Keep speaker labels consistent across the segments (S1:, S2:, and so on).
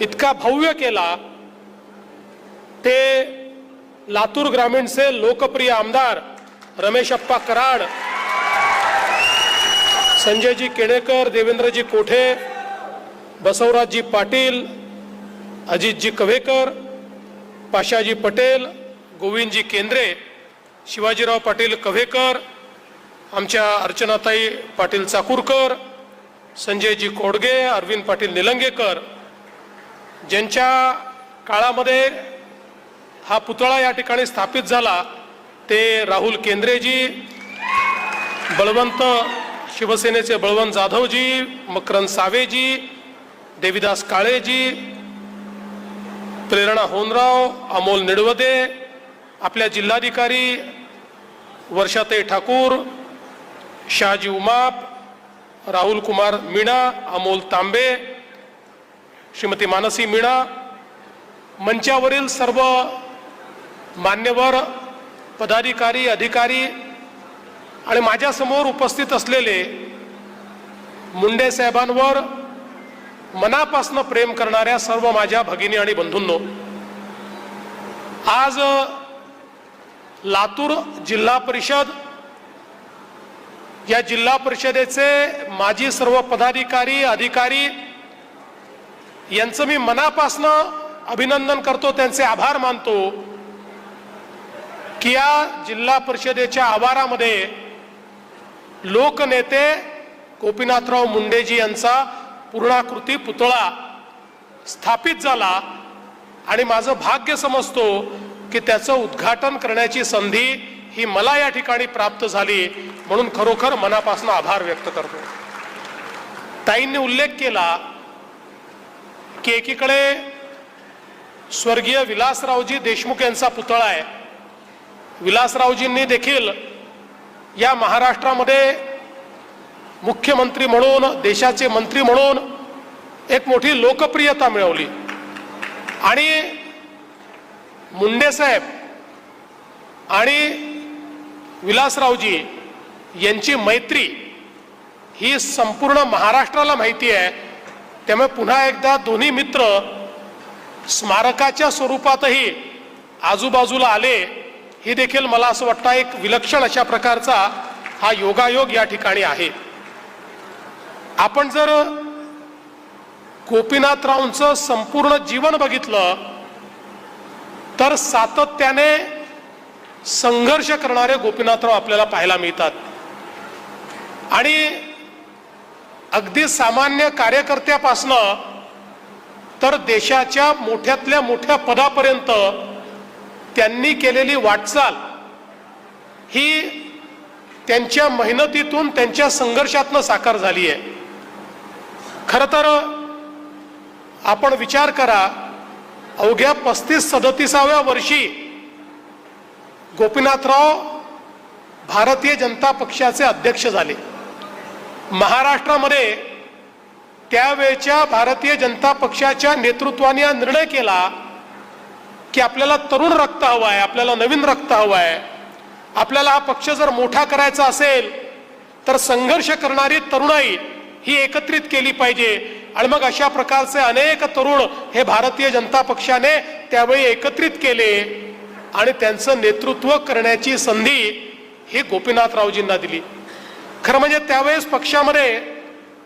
S1: इतका भव्य केला ते लातूर ग्रामीणचे लोकप्रिय आमदार रमेशप्पा कराड, संजयजी केणेकर, देवेंद्रजी कोठे, बसवराजजी पाटील, अजितजी कव्हेकर, पाशाजी पटेल, गोविंदजी केंद्रे, शिवाजीराव पाटील कव्हेकर, आमच्या अर्चनाताई पाटील चाकूरकर, संजयजी कोडगे, अरविंद पाटील निलंगेकर, ज्यांच्या काळामध्ये हा पुतळा या ठिकाणी स्थापित झाला ते राहुल केंद्रेजी, बळवंत शिवसेनेचे बळवंत जाधवजी, मकरंद सावेजी, देविदास काळेजी, प्रेरणा होनराव, अमोल निडवदे, आपल्या जिल्हाधिकारी वर्षाताई ठाकूर, शहाजी उमाप, राहुल कुमार मीणा, अमोल तांबे, श्रीमती मानसी मीणा, मंचावरील सर्व मान्यवर पदाधिकारी अधिकारी आणि माझ्यासमोर उपस्थित असलेले मुंडे साहेबांवर मनापासून प्रेम करणाऱ्या सर्व माझ्या भगिनी आणि बंधूंनो, आज लातूर जिल्हा परिषद या जिल्हा परिषदेचे माजी सर्व पदाधिकारी अधिकारी यांचं मी मनापासून अभिनंदन करतो, त्यांचे आभार मानतो की या जिल्हा परिषदेच्या आवारामध्ये लोकनेते गोपीनाथराव मुंडेजी यांचा पूर्णाकृती पुतळा स्थापित झाला आणि माझं भाग्य समजतो की त्याचं उद्घाटन करण्याची संधी ही मला या ठिकाणी प्राप्त झाली, म्हणून खरोखर मनापासून आभार व्यक्त करतो। ताईंनी उल्लेख केला की एकीकडे स्वर्गीय विलासरावजी देशमुख यांचा पुतळा आहे। विलासरावजींनी देखील या महाराष्ट्रामध्ये मुख्यमंत्री म्हणून, देशाचे मंत्री म्हणून एक मोठी लोकप्रियता मिळवली आणि मुंडे साहेब आणि विलासरावजी यांची मैत्री ही संपूर्ण महाराष्ट्राला माहिती आहे। त्यामुळे पुन्हा एकदा दोन्ही मित्र स्मारकाच्या स्वरूपातही आजूबाजूला आले, ही देखील मला असं वाटतं एक विलक्षण अशा प्रकारचा हा योगायोग या ठिकाणी आहे। आपण जर गोपीनाथरावांचं संपूर्ण जीवन बघितलं तर सातत्याने संघर्ष करणारे गोपीनाथराव आपल्याला पाहायला मिळतात आणि अगदी सामान्य कार्यकर्त्यापासनं तर देशाच्या मोठ्यातल्या मोठ्या पदापर्यंत त्यांनी केलेली वाटचाल ही त्यांच्या मेहनतीतून, त्यांच्या संघर्षातून साकार झाली आहे। खरं तर आपण विचार करा, अवघ्या 35-37व्या वर्षी गोपीनाथराव भारतीय जनता पक्षाचे अध्यक्ष झाले। महाराष्ट्रामध्ये त्यावेळच्या भारतीय जनता पक्षाच्या नेतृत्वाने हा निर्णय केला की आपल्याला तरुण रक्त हवं आहे, आपल्याला नवीन रक्त हवं आहे, आपल्याला हा पक्ष जर मोठा करायचा असेल तर संघर्ष करणारी तरुणाई ही एकत्रित केली पाहिजे आणि मग अशा प्रकारचे अनेक तरुण हे भारतीय जनता पक्षाने त्यावेळी एकत्रित केले आणि त्यांचं नेतृत्व करण्याची संधी ही गोपीनाथरावजींना दिली। खरं म्हणजे त्यावेळेस पक्षामध्ये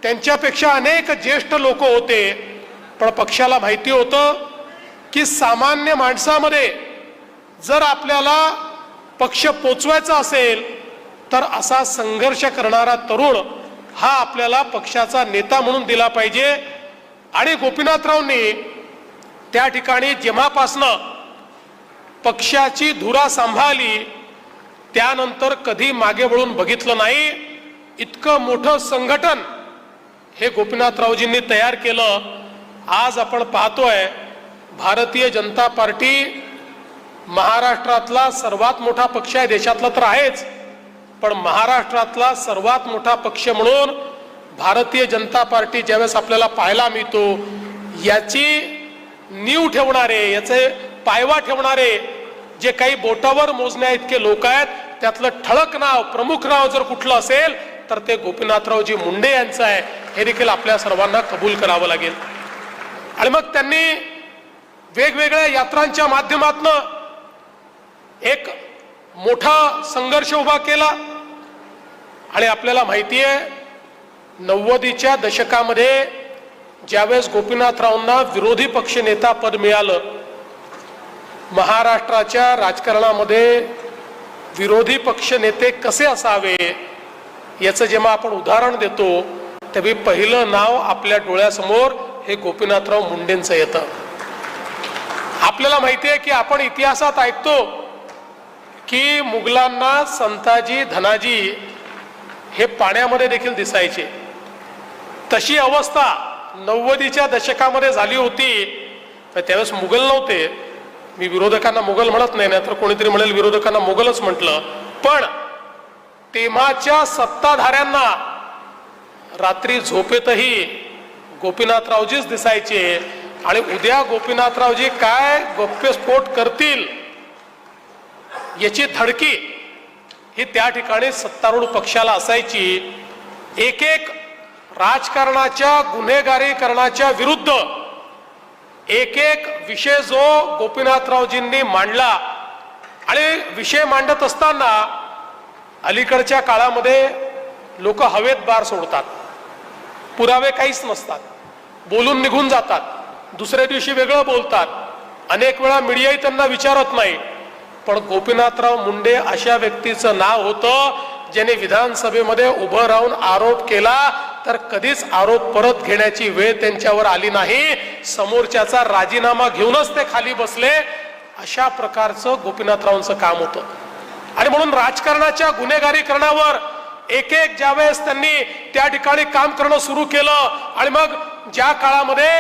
S1: त्यांच्यापेक्षा अनेक ज्येष्ठ लोक होते, पण पक्षाला माहिती होतं की सामान्य माणसामध्ये जर आपल्याला पक्ष पोचवायचा असेल तर असा संघर्ष करणारा तरुण हा आपल्याला पक्षाचा नेता म्हणून दिला पाहिजे। आणि गोपीनाथरावांनी त्या ठिकाणी जेव्हापासनं पक्षाची धुरा सांभाळली त्यानंतर कधी मागे वळून बघितलं नाही। इतकं मोठं संघटन हे गोपीनाथरावजींनी तयार केलं। आज आपण पाहतोय भारतीय जनता पार्टी महाराष्ट्रातला सर्वात मोठा पक्ष आहे, देशातला तर आहेच, पण महाराष्ट्रातला सर्वात मोठा पक्ष म्हणून भारतीय जनता पार्टी ज्यावेळेस आपल्याला पाहायला मिळतो, याची नीव ठेवणारे, याचे पायवा ठेवणारे जे काही बोटावर मोजण्या इतके लोक आहेत, त्यातलं ठळक नाव, प्रमुख नाव जर कुठलं असेल तर ते गोपीनाथरावजी मुंडे यांचं आहे, हे देखील आपल्या सर्वांना कबूल करावं लागेल। आणि मग त्यांनी वेगवेगळ्या यात्रांच्या माध्यमातून एक मोठा संघर्ष उभा केला। आणि आपल्याला माहिती आहे 90च्या दशकामध्ये ज्यावेळेस गोपीनाथरावांना विरोधी पक्षनेता पद मिळालं, महाराष्ट्राच्या राजकारणामध्ये विरोधी पक्ष नेते कसे असावे याचं जेव्हा आपण उदाहरण देतो तेव्हा पहिलं नाव आपल्या डोळ्यासमोर हे गोपीनाथराव मुंडेंचं येतं। आपल्याला माहिती आहे की आपण इतिहासात ऐकतो की मुघलांना संताजी धनाजी हे पाण्यामध्ये देखील दिसायचे। तशी अवस्था 90च्या दशकामध्ये झाली होती। त्यावेळेस मुघल नव्हते, मी विरोधकांना मुघल म्हणत नाही, नाहीतर कोणीतरी म्हणेल विरोधकांना मुघलच म्हटलं, पण तेव्हाच्या सत्ताधाऱ्यांना रात्री झोपेतही गोपीनाथरावजीच दिसायचे। आणि उद्या गोपीनाथरावजी काय गप्पस्फोट करतील याची धडकी ही त्या ठिकाणी सत्तारूढ पक्षाला असायची। एक एक राजकारणाच्या गुन्हेगारीकरणाच्या विरुद्ध एक एक विषय जो गोपीनाथरावजींनी मांडला। आणि विषय मांडत असताना अलीकडच्या काळामध्ये लोक हवेत बार सोडतात, पुरावे काहीच नसतात, बोलून निघून जातात, दुसऱ्या दिवशी वेगळं बोलतात, अनेक वेळा मीडियाही त्यांना विचारत नाही। पण गोपीनाथराव मुंडे अशा व्यक्तीचं नाव होतं ज्याने विधानसभेमध्ये उभं राहून आरोप केला तर कधीच आरोप परत घेण्याची वेळ त्यांच्यावर आली नाही, समोरच्याचा राजीनामा घेऊनच ते खाली बसले। अशा प्रकारचं गोपीनाथरावांचं काम होतं। आणि म्हणून राजकारणाच्या गुन्हेगारीकरणावर एक एक ज्यावेळेस त्यांनी त्या ठिकाणी काम करणं सुरू केलं आणि मग ज्या काळामध्ये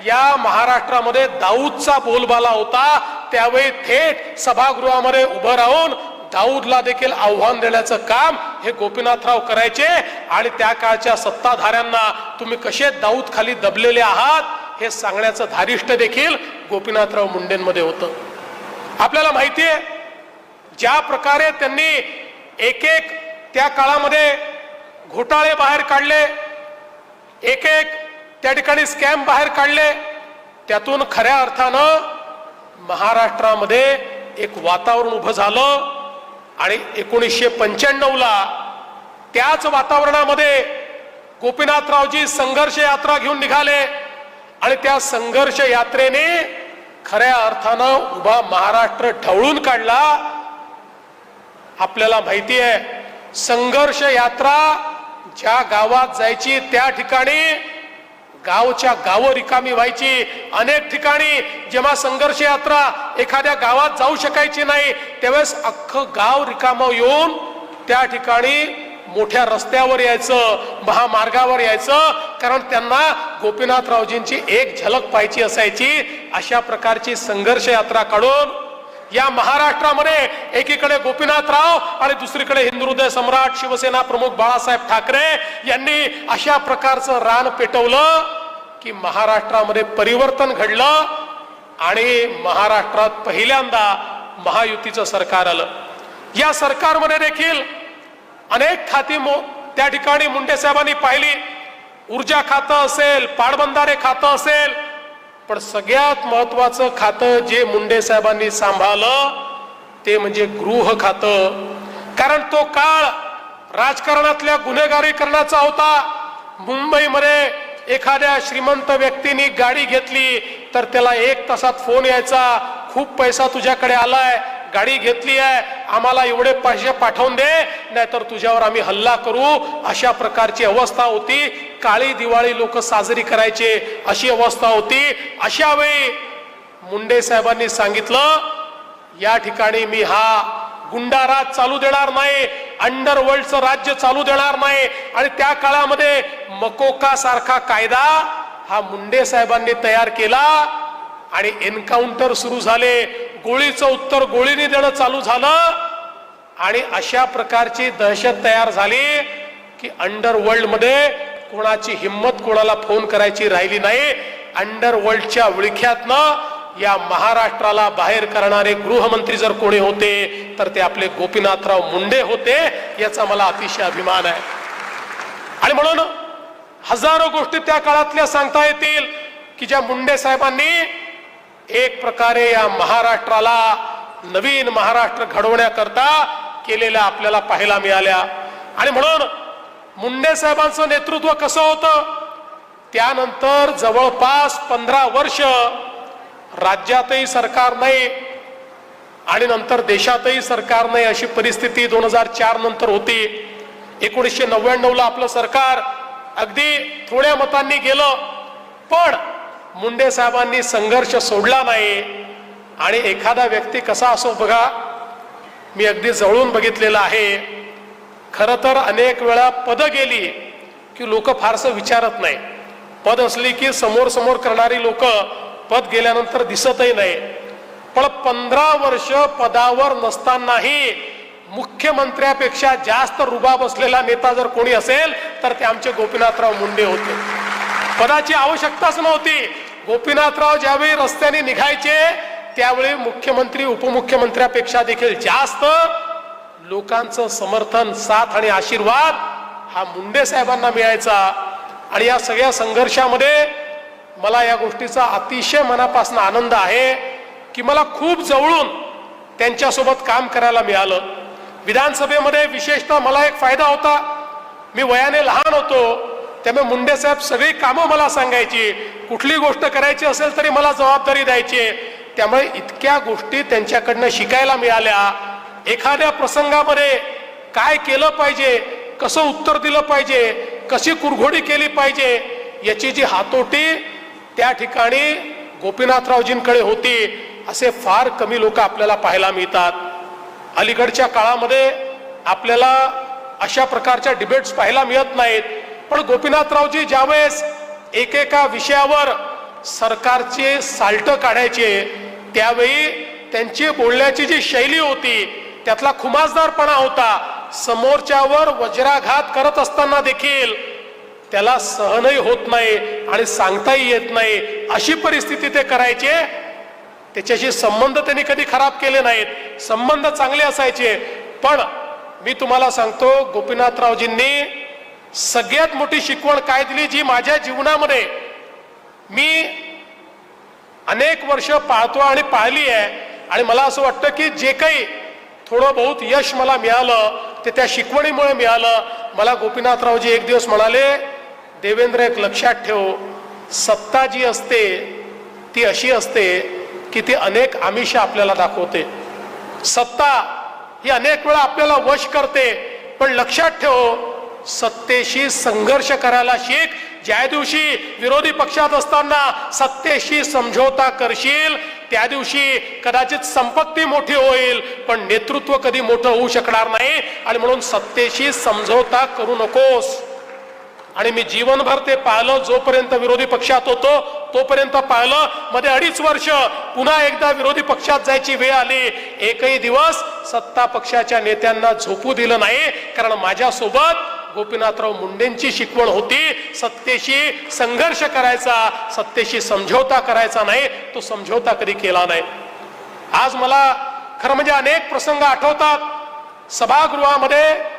S1: या महाराष्ट्रामध्ये दाऊदचा बोलबाला होता त्यावेळी थेट सभागृहामध्ये उभं राहून दाऊदला देखील आव्हान देण्याचं काम हे गोपीनाथराव करायचे। आणि त्या काळच्या सत्ताधाऱ्यांना तुम्ही कसे दाऊद खाली दबलेले आहात हे सांगण्याचं धारिष्ट देखील गोपीनाथराव मुंडेंमध्ये होतं। आपल्याला माहिती आहे ज्या प्रकारे त्यांनी एक एक त्या काळामध्ये घोटाळे बाहेर काढले, एक एक त्या ठिकाणी स्कॅम बाहेर काढले, त्यातून खऱ्या अर्थानं महाराष्ट्रामध्ये एक वातावरण उभं झालं। आणि 1995ला त्याच वातावरणामध्ये गोपीनाथरावजी संघर्ष यात्रा घेऊन निघाले आणि त्या संघर्ष यात्रेने खऱ्या अर्थानं उभा महाराष्ट्र ढवळून काढला। आपल्याला माहिती आहे संघर्ष यात्रा ज्या गावात जायची त्या ठिकाणी गावच्या गावं रिकामी व्हायची। अनेक ठिकाणी जेव्हा संघर्ष यात्रा एखाद्या गावात जाऊ शकायची नाही त्यावेळेस अख्खं गाव रिकामं येऊन त्या ठिकाणी मोठ्या रस्त्यावर यायचं, महामार्गावर यायचं, कारण त्यांना गोपीनाथरावजींची एक झलक पाहायची असायची। अशा प्रकारची संघर्ष यात्रा काढून या महाराष्ट्रामध्ये एकीकडे गोपीनाथराव आणि दुसरीकडे हिंदुहृदय सम्राट शिवसेना प्रमुख बाळासाहेब ठाकरे यांनी अशा प्रकारचं रान पेटवलं की महाराष्ट्रामध्ये परिवर्तन घडलं आणि महाराष्ट्रात पहिल्यांदा महायुतीचं सरकार आलं। या सरकारमध्ये देखील अनेक खाती त्या ठिकाणी मुंडे साहेबांनी पाहिली, ऊर्जा खातं असेल, पाटबंधारे खातं असेल, पण सगळ्यात महत्वाचं खातं जे मुंडे साहेबांनी सांभाळलं ते म्हणजे गृह खातं। कारण तो काळ राजकारणातल्या गुन्हेगारीकरणाचा होता। मुंबईमध्ये एखाद्या श्रीमंत व्यक्तीने गाडी घेतली तर त्याला 1 तासात फोन यायचा, खूप पैसा तुझ्याकडे आलाय, गाडी घेतली आहे, आम्हाला एवढे पैसे पाठवून दे नाहीतर तुझ्यावर आम्ही हल्ला करू। अशा प्रकारची अवस्था होती। काळी दिवाळी लोक साजरी करायचे अशी अवस्था होती। अशा वेळी मुंडे साहेबांनी सांगितलं या ठिकाणी मी हा गुंडाराज चालू देणार नाही, अंडरवर्ल्डचं राज्य चालू देणार नाही। आणि त्या काळामध्ये मकोका सारखा कायदा हा मुंडे साहेबांनी तयार केला आणि एन्काउंटर सुरू झाले, गोळीचं उत्तर गोळीने देणं चालू झालं आणि अशा प्रकारची दहशत तयार झाली की अंडरवर्ल्ड मध्ये कोणाची हिम्मत कोणाला फोन करायची राहिली नाही। अंडरवर्ल्डच्या विळख्यातनं या महाराष्ट्राला बाहेर करणारे गृहमंत्री जर कोणी होते तर ते आपले गोपीनाथराव मुंडे होते, याचा मला अतिशय अभिमान आहे। आणि म्हणून हजारो गोष्टी त्या काळातल्या सांगता येतील की ज्या मुंडे साहेबांनी एक प्रकारे या महाराष्ट्राला नवीन महाराष्ट्र घडवण्याकरता केलेल्या आपल्याला पाहायला मिळाल्या। आणि म्हणून मुंडे साहेबांचं नेतृत्व कसं होतं, त्यानंतर जवळपास 15 वर्ष राज्यातही सरकार नाही आणि नंतर देशातही सरकार नाही अशी परिस्थिती 2004 नंतर होती। 1999ला आपलं सरकार अगदी थोड्या मतांनी गेलं, पण मुंडे साहेबांनी संघर्ष सोडला नाही। आणि एखादा व्यक्ती कसा असो बघा, मी अगदी जवळून बघितलेलं आहे। खरं तर अनेक वेळा पद गेली की लोक फारसं विचारत नाही, पद असली की समोर समोर करणारी लोक पद गेल्यानंतर दिसतही नाही। पण 15 वर्ष पदावर नसतानाही मुख्यमंत्र्यापेक्षा जास्त रुबाब असलेला नेता जर कोणी असेल तर ते आमचे गोपीनाथराव मुंडे होते। पदाची आवश्यकताच नव्हती। गोपीनाथराव ज्यावेळी रस्त्याने निघायचे त्यावेळी मुख्यमंत्री उपमुख्यमंत्र्यापेक्षा देखील जास्त लोकांचं समर्थन, साथ आणि आशीर्वाद हा मुंडे साहेबांना मिळायचा। आणि या सगळ्या संघर्षामध्ये मला या गोष्टीचा अतिशय मनापासून आनंद आहे की मला खूप जवळून त्यांच्यासोबत काम करायला मिळालं। विधानसभेमध्ये विशेषतः मला एक फायदा होता, मी वयाने लहान होतो, त्यामुळे मुंडे साहेब सगळी कामं मला सांगायची, कुठली गोष्ट करायची असेल तरी मला जबाबदारी द्यायची। त्यामुळे इतक्या गोष्टी त्यांच्याकडनं शिकायला मिळाल्या। एखाद्या प्रसंगामध्ये काय केलं पाहिजे, कसं उत्तर दिलं पाहिजे, कशी कुरघोडी केली पाहिजे, याची जी हातोटी त्या ठिकाणी गोपीनाथरावजींकडे होती, असे फार कमी लोक आपल्याला पाहायला मिळतात। अलीकडच्या काळामध्ये आपल्याला अशा प्रकारच्या डिबेट्स पाहायला मिळत नाहीत, पण गोपीनाथरावजी ज्यावेळेस एकेका विषयावर सरकारचे साल्ट काढायचे त्यावेळी त्यांची बोलण्याची जी शैली होती त्यातला खुमासदारपणा होता। समोरच्यावर वज्राघात करत असताना देखील त्याला सहनही होत नाही आणि सांगताही येत नाही, अशी परिस्थिती ते करायचे। त्याच्याशी संबंध त्यांनी कधी खराब केले नाहीत, संबंध चांगले असायचे। पण मी तुम्हाला सांगतो, गोपीनाथरावजींनी सगळ्यात मोठी शिकवण काय दिली, जी माझ्या जीवनामध्ये मी अनेक वर्ष पाळतो आणि पाळली आहे। आणि मला असं वाटतं की जे काही थोडं बहुत यश मला मिळालं ते त्या शिकवणीमुळे मिळालं। मला गोपीनाथरावजी एक दिवस म्हणाले, देवेंद्र एक लक्षात ठेव, सत्ता जी असते ती अशी असते की ती अनेक आमिष आपल्याला दाखवते। सत्ता ही अनेक वेळा आपल्याला वश करते, पण लक्षात ठेव, सत्तेशी संघर्ष करायला शिक। ज्या दिवशी विरोधी पक्षात असताना सत्तेशी समझोता करशील त्या दिवशी कदाचित संपत्ती मोठी होईल, पण नेतृत्व कधी मोठं होऊ शकणार नाही। आणि म्हणून सत्तेशी समझोता करू नकोस। आणि मी जीवनभर ते पाहिलं, जोपर्यंत विरोधी पक्षात होतो तोपर्यंत पाहिलं। मध्ये 2.5 वर्ष पुन्हा एकदा विरोधी पक्षात जायची वेळ आली, एकही दिवस सत्ता पक्षाच्या नेत्यांना झोपू दिलं नाही, कारण माझ्यासोबत गोपीनाथराव मुंडेंची शिकवण होती, सत्तेशी संघर्ष करायचा, सत्तेशी समझोता करायचा नाही। तो समझोता कधी केला नाही। आज मला खरं म्हणजे अनेक प्रसंग आठवतात। सभागृहामध्ये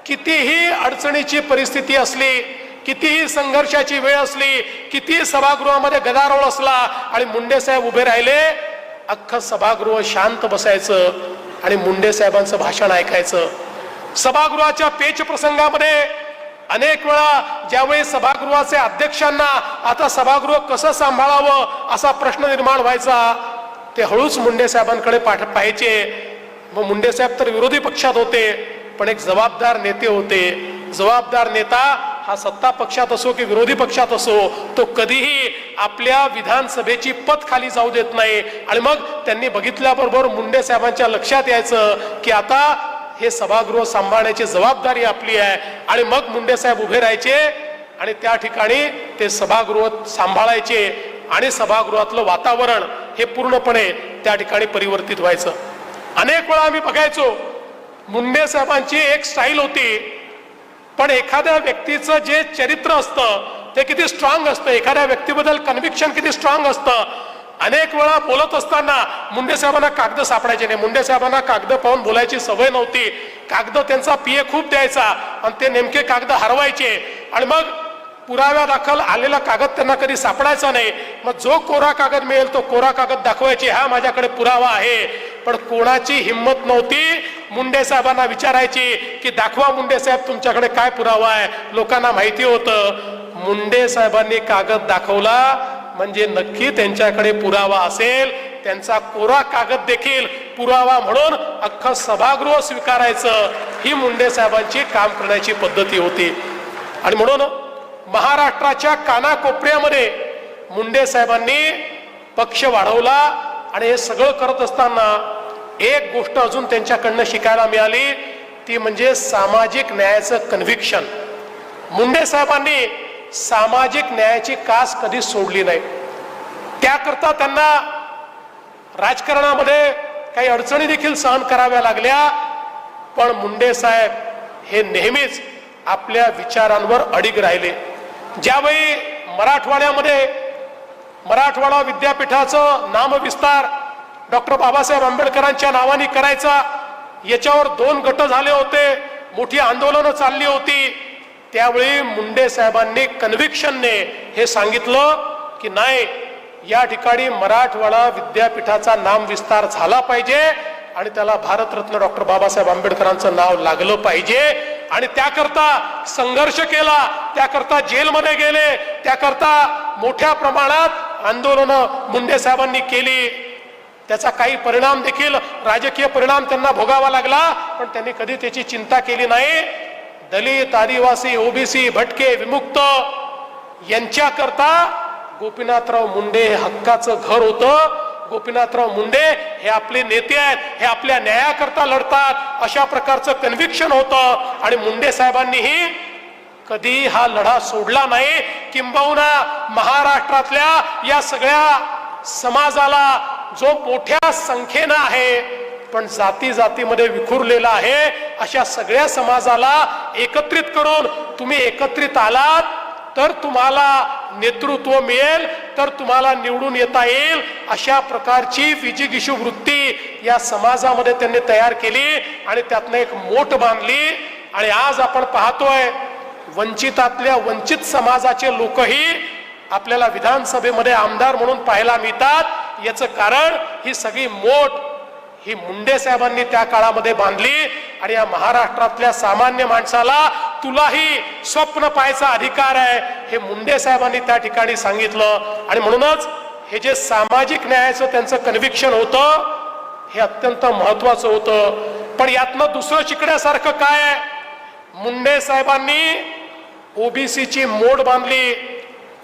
S1: कितीही अडचणीची परिस्थिती असली, कितीही संघर्षाची वेळ असली, कितीही सभागृहामध्ये गदारोळ असला आणि मुंडे साहेब उभे राहिले, अख्खं सभागृह शांत बसायचं आणि मुंडे साहेबांचं भाषण ऐकायचं। सभागृहाच्या पेच प्रसंगामध्ये अनेक वेळा ज्यावेळी सभागृहाचे अध्यक्षांना आता सभागृह कसं सांभाळावं असा प्रश्न निर्माण व्हायचा, ते हळूच मुंडे साहेबांकडे पाहायचे। मग मुंडे साहेब तर विरोधी पक्षात होते, पण एक जबाबदार नेते होते। जबाबदार नेता हा सत्ता पक्षात असो की विरोधी पक्षात असो, तो कधीही आपल्या विधानसभेची पत खाली जाऊ देत नाही। आणि मग त्यांनी बघितल्याबरोबर मुंडे साहेबांच्या लक्षात यायचं की आता हे सभागृह सांभाळण्याची जबाबदारी आपली आहे। आणि मग मुंडे साहेब उभे राहायचे आणि त्या ठिकाणी ते सभागृह सांभाळायचे आणि सभागृहातलं वातावरण हे पूर्णपणे त्या ठिकाणी परिवर्तित व्हायचं। अनेक वेळा आम्ही बघायचो, मुंडे साहेबांची एक स्टाईल होती, पण एखाद्या व्यक्तीचं जे चरित्र असतं ते किती स्ट्रॉंग असतं, एखाद्या व्यक्तीबद्दल कन्व्हिक्शन किती स्ट्रॉंग असतं। अनेक वेळा बोलत असताना मुंडे साहेबांना कागद सापडायचे नाही। मुंडे साहेबांना कागद पाहून बोलायची सवय नव्हती। कागद त्यांचा पीए खूप द्यायचा आणि ते नेमके कागद हरवायचे। आणि मग पुराव्यादाखल आलेला कागद त्यांना कधी सापडायचा नाही. मग जो कोरा कागद मिळेल तो कोरा कागद दाखवायचे, हा माझ्याकडे पुरावा आहे. पण कोणाची हिंमत नव्हती मुंडे साहेबांना विचारायची की दाखवा मुंडे साहेब तुमच्याकडे काय पुरावा आहे. लोकांना माहिती होतं मुंडे साहेबांनी कागद दाखवला म्हणजे नक्की त्यांच्याकडे पुरावा असेल. त्यांचा कोरा कागद देखील पुरावा म्हणून अख्खं सभागृह स्वीकारायचं, ही मुंडे साहेबांची काम करण्याची पद्धती होती. आणि म्हणून महाराष्ट्राच्या कानाकोपऱ्यामध्ये मुंडे साहेबांनी पक्ष वाढवला. आणि हे सगळं करत असताना एक गोष्ट अजून त्यांच्याकडनं शिकायला मिळाली, ती म्हणजे सामाजिक न्यायाचं कन्व्हिक्शन. मुंडे साहेबांनी सामाजिक न्यायाची कास कधी सोडली नाही. त्याकरता त्यांना राजकारणामध्ये काही अडचणी देखील सहन कराव्या लागल्या. पण मुंडे साहेब हे नेहमीच आपल्या विचारांवर अडिग राहिले. ज्यावेळी मराठवाडा विद्यापीठाचं नामविस्तार डॉक्टर बाबासाहेब आंबेडकरांच्या नावाने करायचा, याच्यावर 2 गट झाले होते, मोठी आंदोलनं चालली होती. त्यावेळी मुंडे साहेबांनी कन्व्हिक्शनने हे सांगितलं की नाही, या ठिकाणी मराठवाडा विद्यापीठाचा नामविस्तार झाला पाहिजे आणि त्याला भारतरत्न डॉक्टर बाबासाहेब आंबेडकरांचं नाव लागलं पाहिजे. आणि त्याकरता संघर्ष केला, त्याकरता जेलमध्ये गेले, त्याकरता मोठ्या प्रमाणात आंदोलनं मुंडे साहेबांनी केली. त्याचा काही परिणाम देखील राजकीय परिणाम त्यांना भोगावा लागला, पण त्यांनी कधी त्याची चिंता केली नाही. दलित, आदिवासी, ओबीसी, भटके, विमुक्त यांच्याकरता गोपीनाथराव मुंडे हे हक्काचं घर होतं. गोपीनाथराव मुंडे हे आपले नेते आहेत, हे आपल्या न्यायाकरता लढतात, अशा प्रकारचं कन्व्हिक्शन होतं. आणि मुंडे साहेबांनीही कधी हा लढा सोडला नाही. किंबहुना महाराष्ट्रातल्या या सगळ्या समाजाला, जो मोठ्या संख्येनं आहे पण जाती जातीमध्ये विखुरलेला आहे, अशा सगळ्या समाजाला एकत्रित करून तुम्ही एकत्रित आलात तर तुम्हाला नेतृत्व मिळेल, तर तुम्हाला निवडून येता येईल, अशा प्रकारची विजिगीषू वृत्ती या समाजामध्ये त्यांनी तयार केली आणि त्यातनं एक मोठ बांधली. आणि आज आपण पाहतोय वंचितातल्या वंचित समाजाचे लोकही आपल्याला विधानसभेमध्ये आमदार म्हणून पाहायला मिळतात. याचं कारण ही सगळी मोठ ही मुंडे साहेबांनी त्या काळामध्ये बांधली. आणि या महाराष्ट्रातल्या सामान्य माणसाला तुलाही स्वप्न पाहायचा अधिकार आहे, हे मुंडे साहेबांनी त्या ठिकाणी सांगितलं. आणि म्हणूनच हे जे सामाजिक न्यायाचं त्यांचं कन्व्हिक्शन होतं हे अत्यंत महत्वाचं होतं. पण यातनं दुसरं शिकण्यासारखं काय आहे, मुंडे साहेबांनी ओबीसीची मोड बांधली.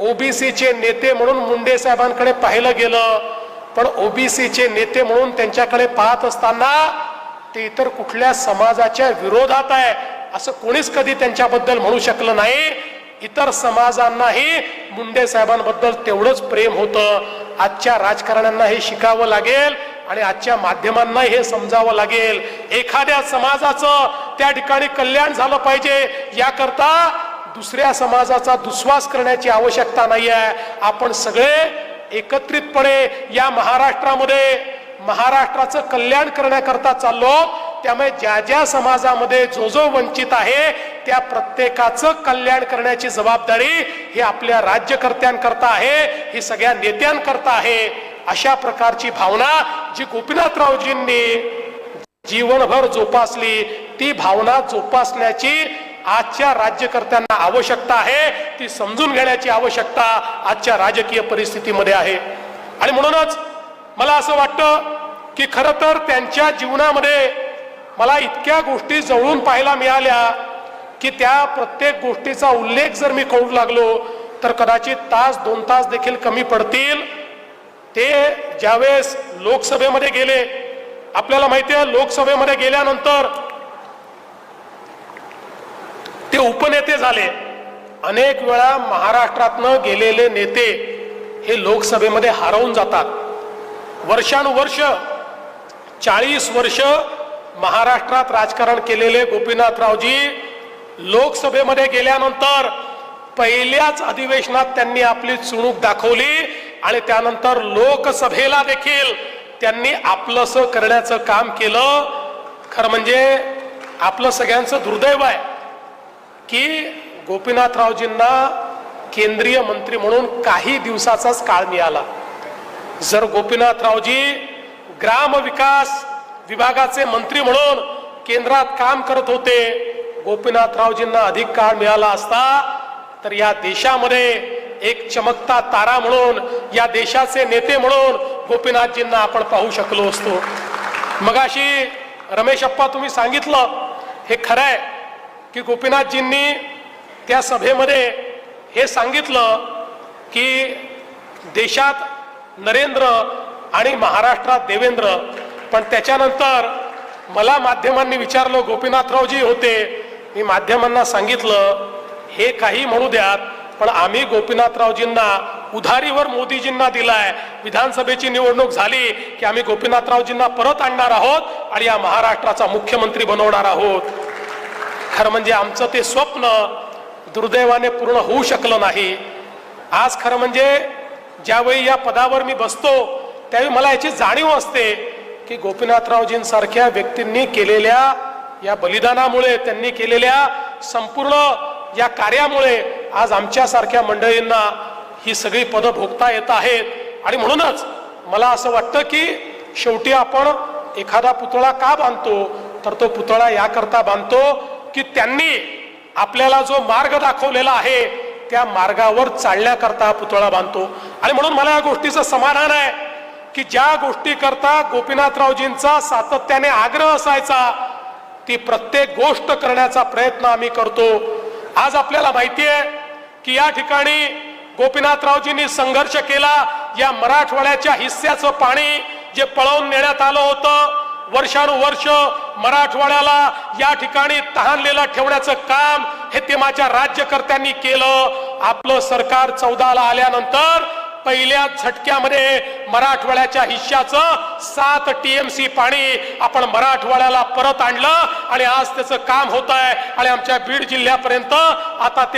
S1: ओबीसीचे नेते म्हणून मुंडे साहेबांकडे पाहिलं गेलं, पण ओबीसीचे नेते म्हणून त्यांच्याकडे पाहत असताना ते इतर कुठल्या समाजाच्या विरोधात आहे असं कोणीच कधी त्यांच्याबद्दल म्हणू शकलं नाही. इतर समाजांनाही मुंडे साहेबांबद्दल तेवढंच प्रेम होतं. आजच्या राजकारण्यांना हे शिकावं लागेल आणि आजच्या माध्यमांना हे समजावं लागेल. एखाद्या समाजाचं त्या ठिकाणी कल्याण झालं पाहिजे, याकरता दुसऱ्या समाजाचा दुस्वास करण्याची आवश्यकता नाही आहे. आपण सगळे एकत्रितपणे या महाराष्ट्रामध्ये महाराष्ट्राचं कल्याण करण्याकरता चाललो. त्यामुळे ज्या ज्या समाजामध्ये जो जो वंचित आहे त्या प्रत्येकाचं कल्याण करण्याची जबाबदारी ही आपल्या राज्यकर्त्यांकरता आहे, ही सगळ्या नेत्यांकरता आहे. अशा प्रकारची भावना जी गोपीनाथरावजींनी जीवनभर जोपासली, ती भावना जोपासण्याची आजच्या राज्यकर्त्यांना आवश्यकता आहे. ती समजून घेण्याची आवश्यकता आजच्या राजकीय परिस्थितीमध्ये आहे. आणि म्हणूनच मला असं वाटतं की खरं तर त्यांच्या जीवनामध्ये मला इतक्या गोष्टी जवळून पाहायला मिळाल्या की त्या प्रत्येक गोष्टीचा उल्लेख जर मी करू लागलो तर कदाचित तास 2 तास देखील कमी पडतील. ते ज्यावेळेस लोकसभेमध्ये गेले, आपल्याला माहिती आहे लोकसभेमध्ये गेल्यानंतर ते उपनेते झाले. अनेक वेळा महाराष्ट्रातनं गेलेले नेते हे लोकसभेमध्ये हरवून जातात. वर्षानुवर्ष 40 वर्ष महाराष्ट्रात राजकारण केलेले गोपीनाथरावजी लोकसभेमध्ये गेल्यानंतर पहिल्याच अधिवेशनात त्यांनी आपली चुणूक दाखवली आणि त्यानंतर लोकसभेला देखील त्यांनी आपलंसं करण्याचं काम केलं. खरं म्हणजे आपलं सगळ्यांचं दुर्दैव आहे की गोपीनाथरावजींना केंद्रीय मंत्री म्हणून काही दिवसाचाच काळ मिळाला. जर गोपीनाथरावजी ग्रामविकास विभागाचे मंत्री म्हणून केंद्रात काम करत होते, गोपीनाथरावजींना अधिक काळ मिळाला असता तर या देशामध्ये एक चमकता तारा म्हणून, या देशाचे नेते म्हणून गोपीनाथजींना आपण पाहू शकलो असतो. मगाशी रमेश अप्पा तुम्ही सांगितलं, हे खरं आहे की गोपीनाथजींनी त्या सभेमध्ये हे सांगितलं की देशात नरेंद्र आणि महाराष्ट्रात देवेंद्र. पण त्याच्यानंतर मला माध्यमांनी विचारलं, गोपीनाथरावजी होते, मी माध्यमांना सांगितलं हे काही म्हणू द्यात, पण आम्ही गोपीनाथरावजींना उधारीवर मोदीजींना दिलाय. विधानसभेची निवडणूक झाली की आम्ही गोपीनाथरावजींना परत आणणार आहोत आणि या महाराष्ट्राचा मुख्यमंत्री बनवणार आहोत. खरं म्हणजे आमचं ते स्वप्न दुर्दैवाने पूर्ण होऊ शकलं नाही. आज खरं म्हणजे ज्यावेळी या पदावर मी बसतो त्यावेळी मला याची जाणीव असते की गोपीनाथरावजींसारख्या व्यक्तींनी केलेल्या या बलिदानामुळे, त्यांनी केलेल्या संपूर्ण या कार्यामुळे आज आमच्यासारख्या मंडळींना ही सगळी पदं भोगता येत आहेत. आणि म्हणूनच मला असं वाटतं की शेवटी आपण एखादा पुतळा का बांधतो, तर तो पुतळा याकरता बांधतो की त्यांनी आपल्याला जो मार्ग दाखवलेला आहे त्या मार्गावर चालण्याकरता पुतळा बांधतो. आणि म्हणून मला या गोष्टीचं समाधान आहे की ज्या गोष्टी करता गोपीनाथरावजींचा सातत्याने आग्रह असायचा, ती प्रत्येक गोष्ट करण्याचा प्रयत्न आम्ही करतो. आज आपल्याला माहिती आहे की या ठिकाणी गोपीनाथरावजींनी संघर्ष केला. या मराठवाड्याच्या हिस्स्याचं पाणी जे पळवून नेण्यात आलं होतं, वर्षानुवर्ष मराठवाड्याला या ठिकाणी तहानलेलं ठेवण्याचं काम हे ते माझ्या राज्यकर्त्यांनी केलं. आपलं सरकार 14ला आल्यानंतर पहिल्या झटक्यामध्ये मराठवाड्याच्या हिश्श्याचं 7 TMC पाणी आपण मराठवाड्याला परत आणलं आणि आज त्याचं काम होत आहे आणि आमच्या बीड जिल्ह्यापर्यंत आता ते